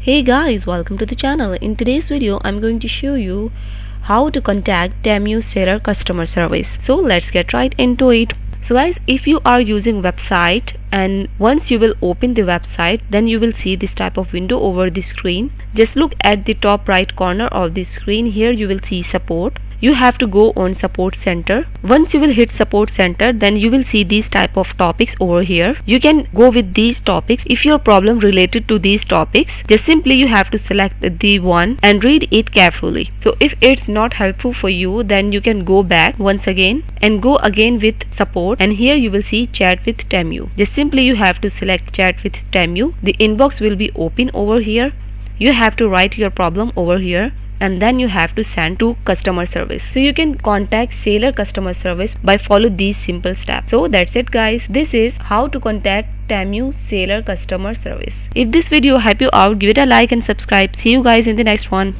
Hey guys, welcome to the channel. In today's video, I'm going to show you how to contact Temu seller customer service. So let's get right into it. So guys, if you are using website and once you will open the website, then you will see this type of window over the screen. Just look at the top right corner of the screen. Here you will see support. You have to go on support center. Once you will hit support center, then you will see these type of topics over here. You can go with these topics. If your problem related to these topics, just simply you have to select the one and read it carefully. So if it's not helpful for you, then you can go back once again and go again with support, and here you will see chat with Temu. Just simply you have to select chat with Temu. The inbox will be open over here. You have to write your problem over here, and then you have to send to customer service. So you can contact seller customer service by follow these simple steps. So that's it guys. This is how to contact Temu seller customer service. If this video helped you out, give it a like and subscribe. See you guys in the next one.